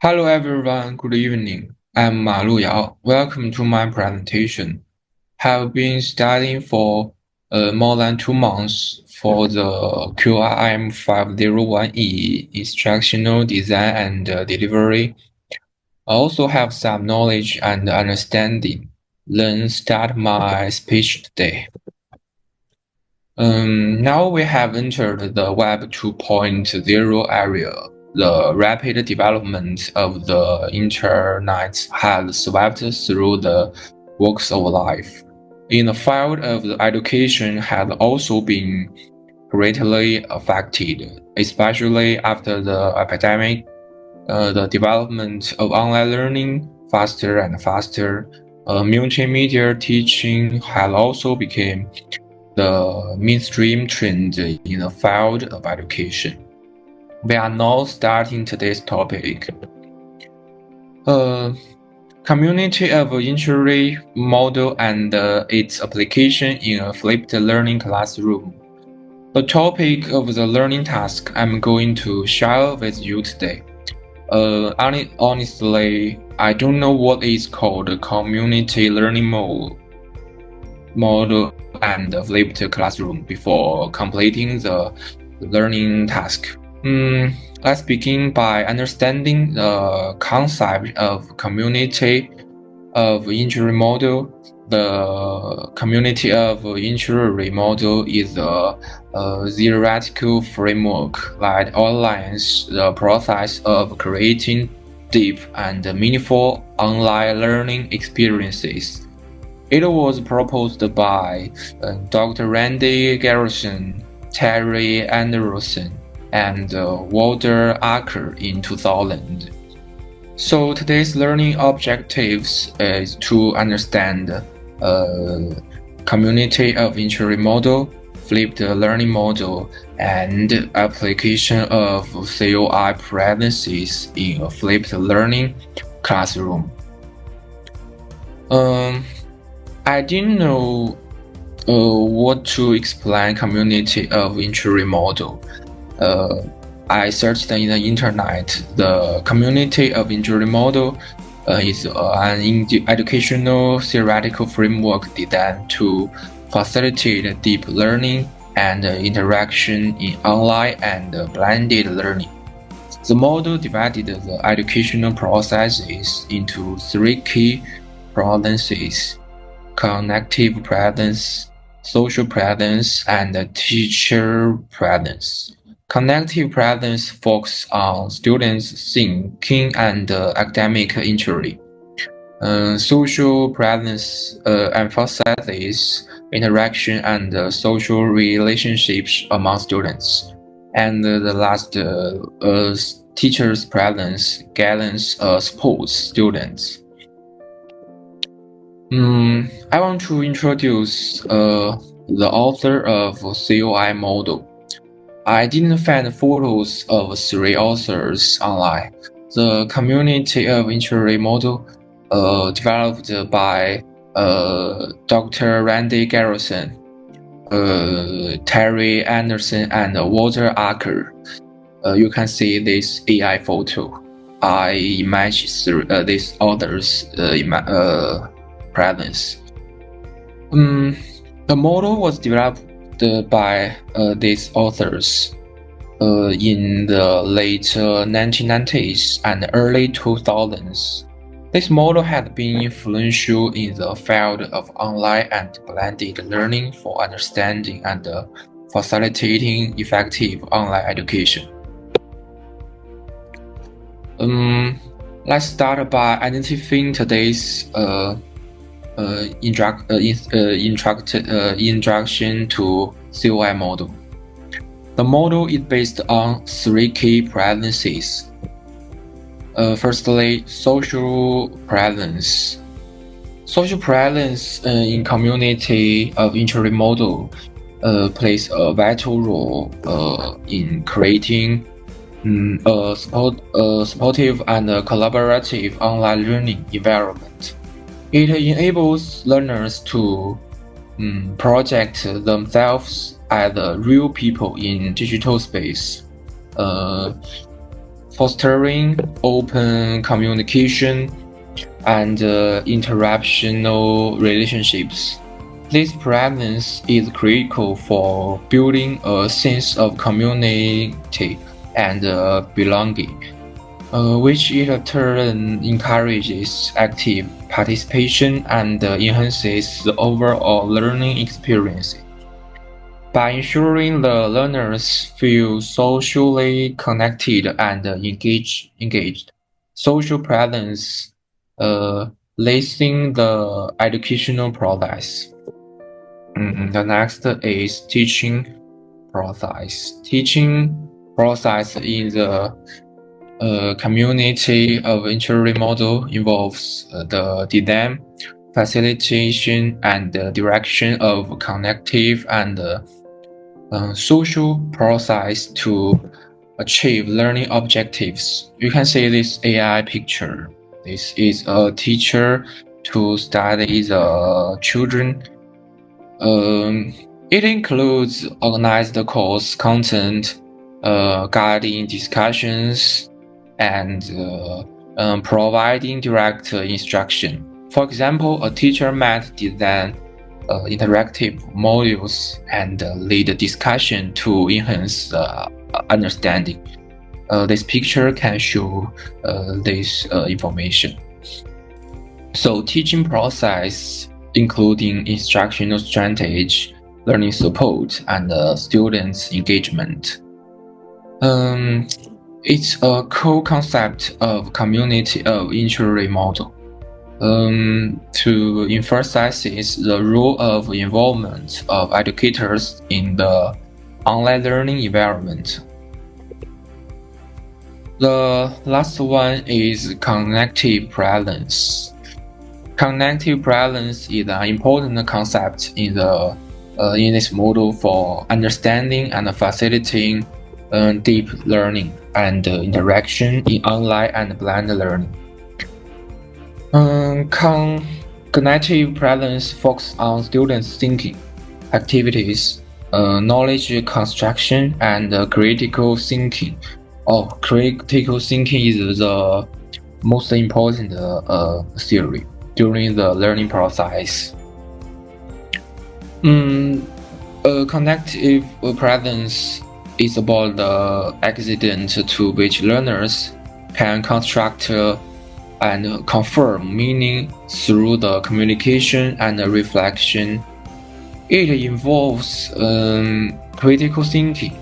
Hello everyone, good evening. I'm Ma Lu Yao. Welcome to my presentation. Have been studying for more than 2 months for the QRIM 501E instructional design and delivery. I also have some knowledge and understanding. Then start my speech today. Now we have entered the Web 2.0 area. The rapid development of the internet has swept through the walks of life. In the field of the education has also been greatly affected, especially after the epidemic. The development of online learning faster and faster. Multimedia teaching has also become the mainstream trend in the field of education. We are now starting today's topic. Community of inquiry model and its application in a flipped learning classroom. The topic of the learning task I'm going to share with you today. Honestly, I don't know what is called a community learning model and flipped classroom before completing the learning task. Let's begin by understanding the concept of community of inquiry model. The community of inquiry model is a theoretical framework that outlines the process of creating deep and meaningful online learning experiences. It was proposed by Dr. Randy Garrison, Terry Anderson, and Walter Acker in 2000. So today's learning objectives is to understand community of inquiry model, flipped learning model, and application of COI parentheses in a flipped learning classroom. I didn't know what to explain community of inquiry model. I searched in the internet. The community of inquiry model is an educational theoretical framework designed to facilitate deep learning and interaction in online and blended learning. The model divided the educational processes into three key provinces: cognitive presence, social presence, and teacher presence. Cognitive presence focuses on students' thinking and academic inquiry. Social presence emphasizes interaction and social relationships among students. And the last, teacher's presence guidance supports students. I want to introduce the author of COI model. I didn't find photos of three authors online. The community of inquiry model developed by Dr. Randy Garrison, Terry Anderson, and Walter Acker. You can see this AI photo. I imagine these authors' presence. The model was developed by these authors in the late 1990s and early 2000s. This model had been influential in the field of online and blended learning for understanding and facilitating effective online education. Let's start by identifying today's introduction to COI model. The model is based on three key presences. Firstly, social presence. Social presence in community of inquiry model plays a vital role in creating a supportive and collaborative online learning environment. It enables learners to project themselves as real people in digital space. fostering open communication and interruptional relationships. This presence is critical for building a sense of community and belonging, which in turn encourages active participation and enhances the overall learning experience. By ensuring the learners feel socially connected and engaged, social presence lessen the educational process. The next is teaching process. Teaching process in the community of interest model involves the design, facilitation, and direction of connective and social process to achieve learning objectives. You can see this AI picture. This is a teacher to study the children. It includes organized course content, guiding discussions, and providing direct instruction. For example, a teacher might design interactive modules and lead discussion to enhance understanding. This picture can show this information. So teaching process, including instructional strategy, learning support, and students' engagement. It's a core concept of community of interest model. To emphasize the role of involvement of educators in the online learning environment. The last one is cognitive presence. Cognitive presence is an important concept in this model for understanding and facilitating deep learning and interaction in online and blended learning. Cognitive presence focuses on students' thinking, activities, knowledge construction, and critical thinking. Critical thinking is the most important theory during the learning process. Cognitive presence is about the accident to which learners can construct and confirm meaning through the communication and reflection. It involves critical thinking.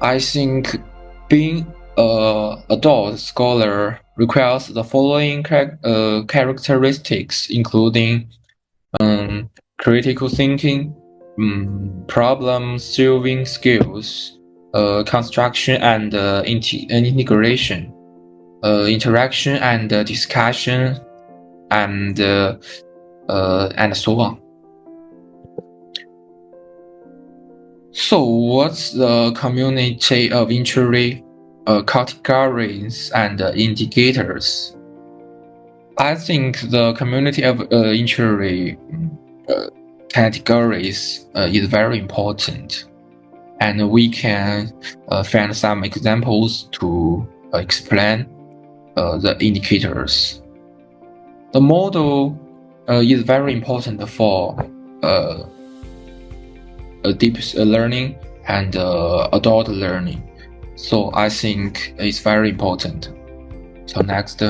I think being an adult scholar requires the following characteristics, including critical thinking, problem-solving skills, construction and integration, interaction and discussion, and so on. So, what's the community of interest categories and indicators? I think the community of interest categories is very important, and we can find some examples to explain the indicators. The model is very important for deep learning and adult learning. So I think it's very important. So next,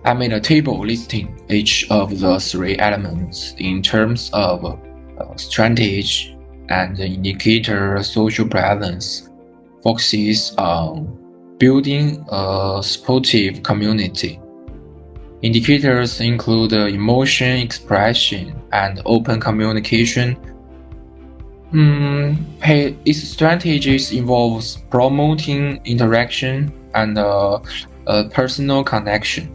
I made a table listing each of the three elements in terms of strategy and indicator. Social presence focuses on building a supportive community. Indicators include emotion expression and open communication. Its strategies involves promoting interaction and personal connection.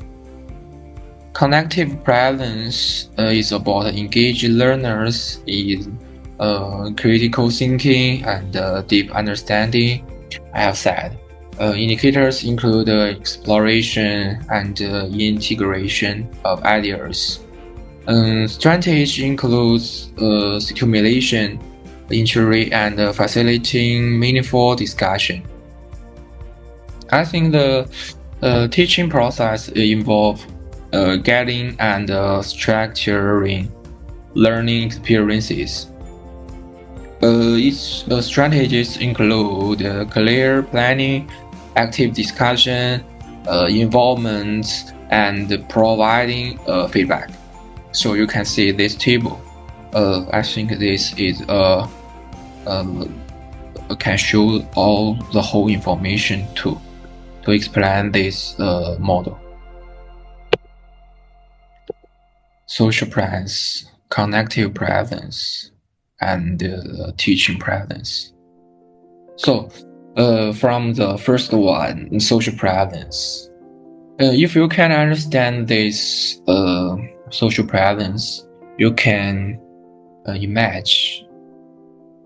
Cognitive presence is about engaged learners in critical thinking and deep understanding. I have said. Indicators include exploration and integration of ideas. Strategy includes stimulation, interest, and facilitating meaningful discussion. I think the teaching process involves getting and structuring learning experiences. Its strategies include clear planning, active discussion, involvement, and providing feedback. So you can see this table. I think this is can show all the whole information to explain this model. Social presence, connective presence, and teaching presence. So, from the first one, social presence. If you can understand this social presence, you can imagine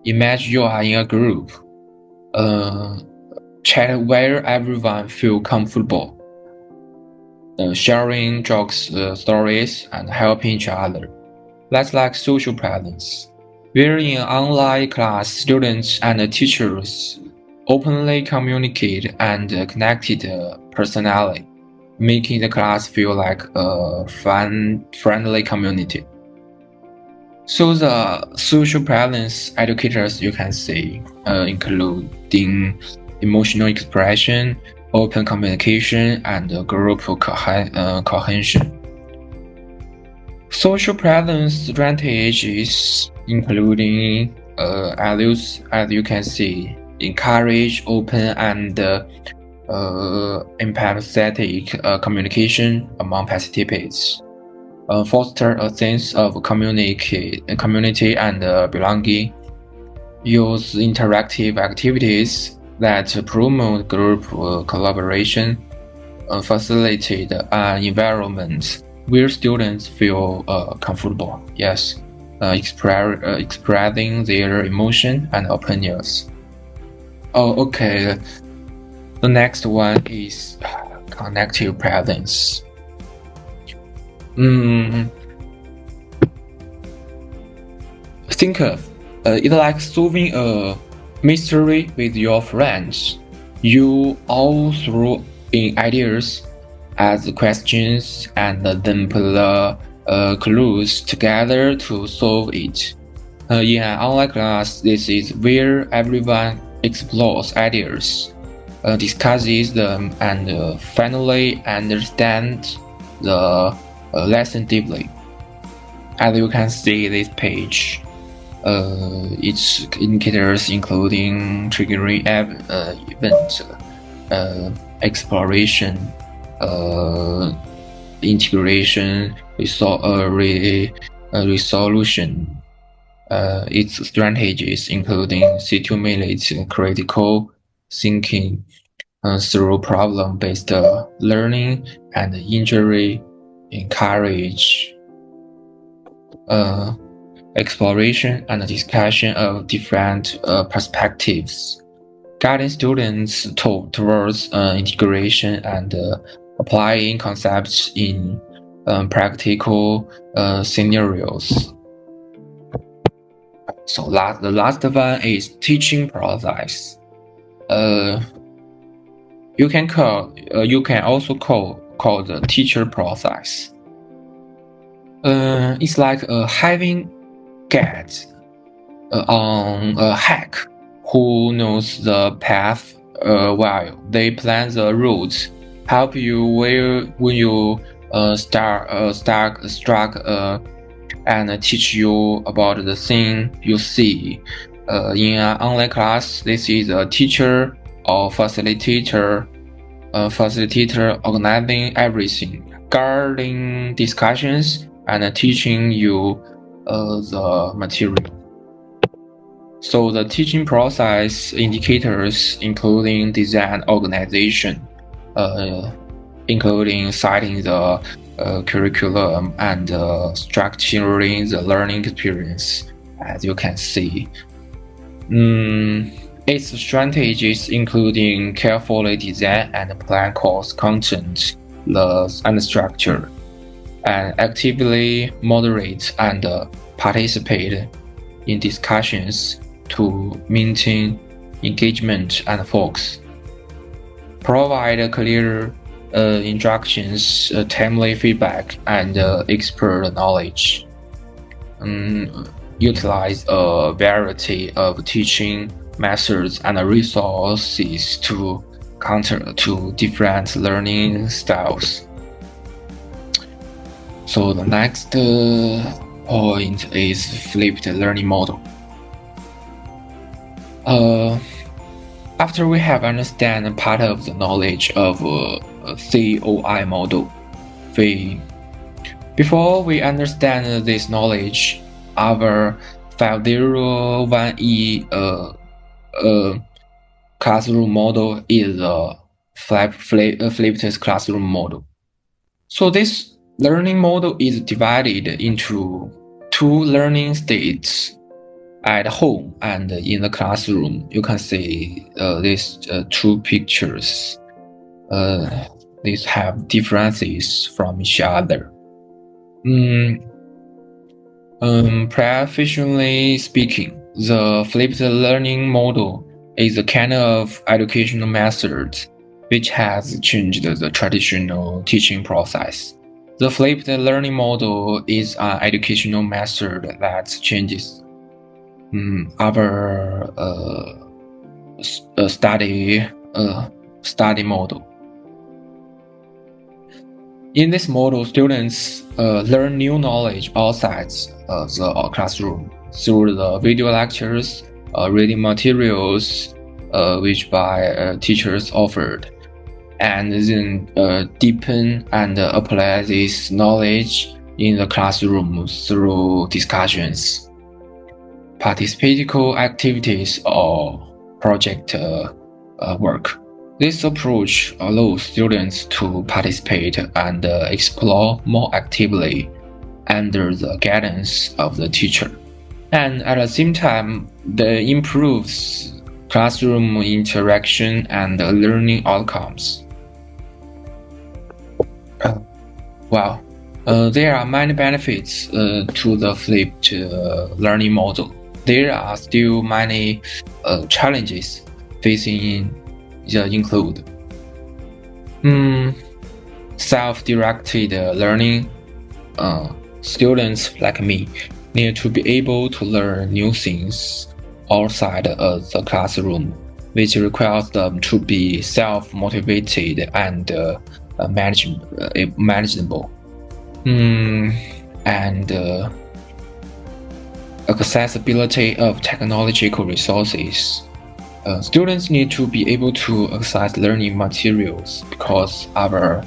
you are in a group, chat where everyone feel comfortable, sharing jokes, stories, and helping each other. That's like social presence. Where in online class, students and teachers openly communicate and connected personally, making the class feel like a friendly community. So the social presence educators you can see including emotional expression, open communication, and group cohesion. Social presence strategies including as you can see, encourage open and empathetic communication among participants. Foster a sense of community and belonging. Use interactive activities that promote group collaboration. Facilitate an environment where students feel comfortable. Yes, expressing their emotion and opinions. Oh, okay. The next one is connective presence. Think of it like solving a mystery with your friends. You all throw in ideas, ask questions, and then put the clues together to solve it. In an online class, this is where everyone explores ideas, discusses them, and finally understands the lesson deeply. As you can see this page, its indicators including triggering event, exploration, integration, resolution. Its strategies including stimulate critical thinking through problem-based learning and injury, encourage exploration and discussion of different perspectives, guiding students towards integration and applying concepts in practical scenarios. So the last one is teaching process. You can also call the teacher process. It's like having get on a hack who knows the path while they plan the route, help you when you struck and teach you about the thing you see. In an online class, this is a teacher or facilitator organizing everything, guiding discussions, and teaching you the material. So the teaching process indicators including design organization, including citing the curriculum and structuring the learning experience, as you can see. Its strategies including carefully design and plan course content and structure, and actively moderate and participate in discussions to maintain engagement and focus. provide clear instructions, timely feedback, and expert knowledge. Utilize a variety of teaching methods and resources to counter to different learning styles. So the next point is flipped learning model. After we have understand part of the knowledge of COI model, before we understand this knowledge, our 501E classroom model is a flipped classroom model. So this learning model is divided into two learning states. At home and in the classroom, you can see these two pictures. These have differences from each other. Professionally speaking, the flipped learning model is a kind of educational method which has changed the traditional teaching process. The flipped learning model is an educational method that changes our study model. In this model, students learn new knowledge outside the classroom through the video lectures, reading materials which by teachers offered, and then deepen and apply this knowledge in the classroom through discussions, participatory activities, or project work. This approach allows students to participate and explore more actively under the guidance of the teacher. And at the same time, it improves classroom interaction and learning outcomes. There are many benefits to the flipped learning model. There are still many challenges facing include self-directed learning. Students like me need to be able to learn new things outside of the classroom, which requires them to be self-motivated and manageable. And accessibility of technological resources. Students need to be able to access learning materials because the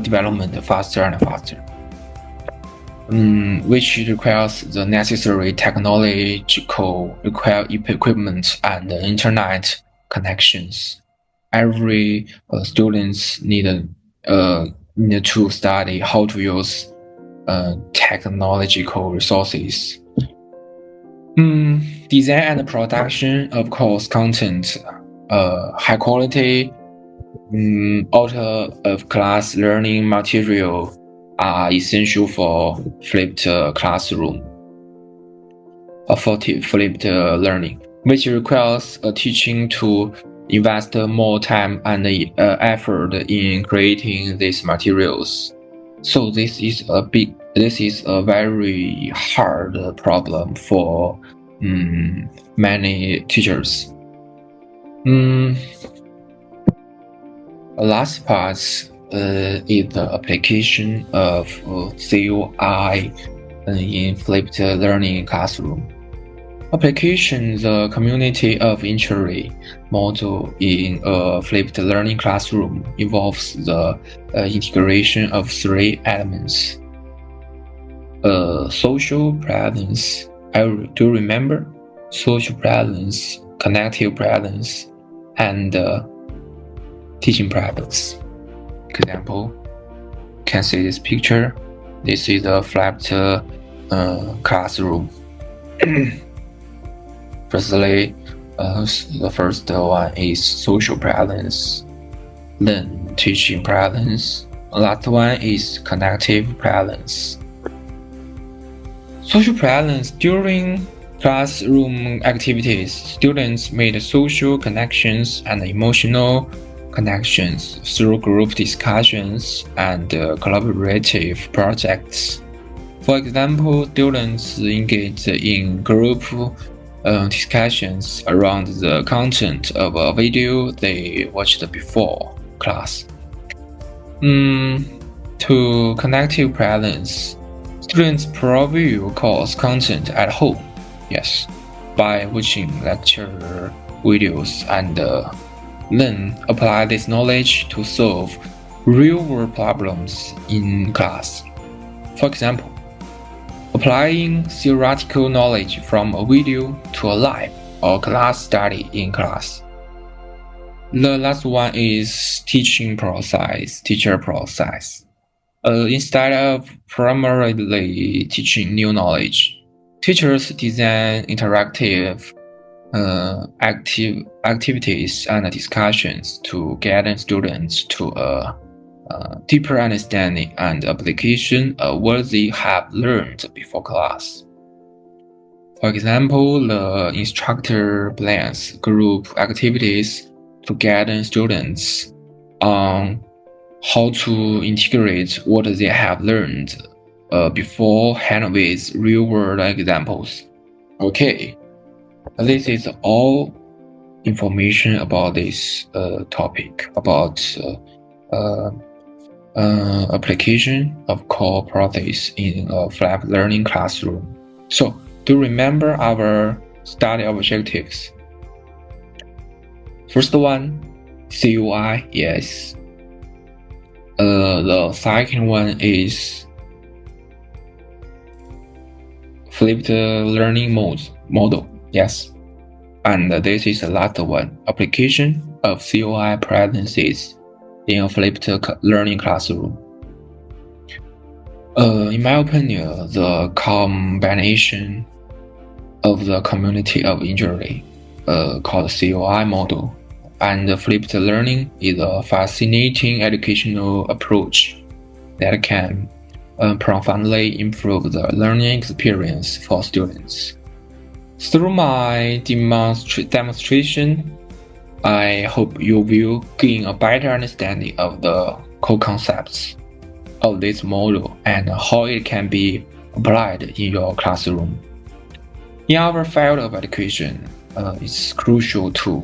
development faster and faster, which requires the necessary technological equipment and internet connections. Every students need to study how to use technological resources. Design and production of course content, high quality, out of class learning material are essential for flipped classroom, for flipped learning, which requires a teaching to invest more time and effort in creating these materials. So this is a very hard problem for many teachers. Last part is the application of COI in flipped learning classroom. Application: the community of interest model in a flipped learning classroom involves the integration of three elements. Social presence. Do you remember? Social presence, connective presence, and teaching presence. Example: can see this picture. This is a flipped classroom. Firstly, the first one is social presence, then teaching presence. Last one is connective presence. Social presence: during Classroom activities. Students made social connections and emotional connections through group discussions and collaborative projects. For example, students engaged in group discussions around the content of a video they watched before class. To connective presence, students preview course content at home, yes, by watching lecture videos and then apply this knowledge to solve real-world problems in class. For example, applying theoretical knowledge from a video to a live or class study in class. The last one is teacher process. Instead of primarily teaching new knowledge, teachers design interactive activities and discussions to guide students to a deeper understanding and application of what they have learned before class. For example, the instructor plans group activities to guide students on how to integrate what they have learned beforehand with real-world examples. Okay, this is all information about this topic, about application of core process in a flat learning classroom. So, do remember our study objectives. First one, CUI, yes. The second one is flipped learning model, yes. And this is the last one, application of CUI presences in a flipped learning classroom. In my opinion, the combination of the community of injury, called CUI model, and flipped learning is a fascinating educational approach that can profoundly improve the learning experience for students. Through my demonstration, I hope you will gain a better understanding of the core concepts of this model and how it can be applied in your classroom. In our field of education, it's crucial to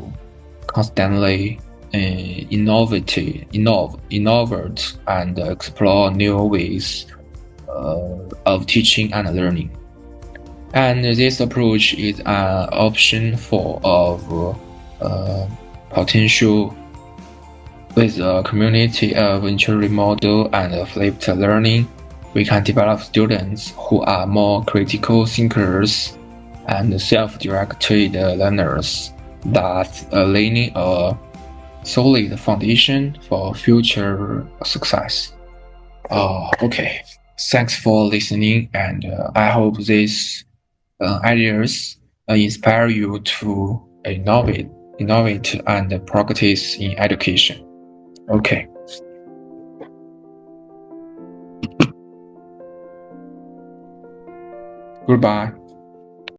constantly innovate and explore new ways of teaching and learning. And this approach is an option of potential. With a community of inquiry model and flipped learning, we can develop students who are more critical thinkers and self-directed learners, thus laying a solid foundation for future success. Okay, thanks for listening, and I hope these ideas inspire you to innovate and practice in education. Okay. Goodbye.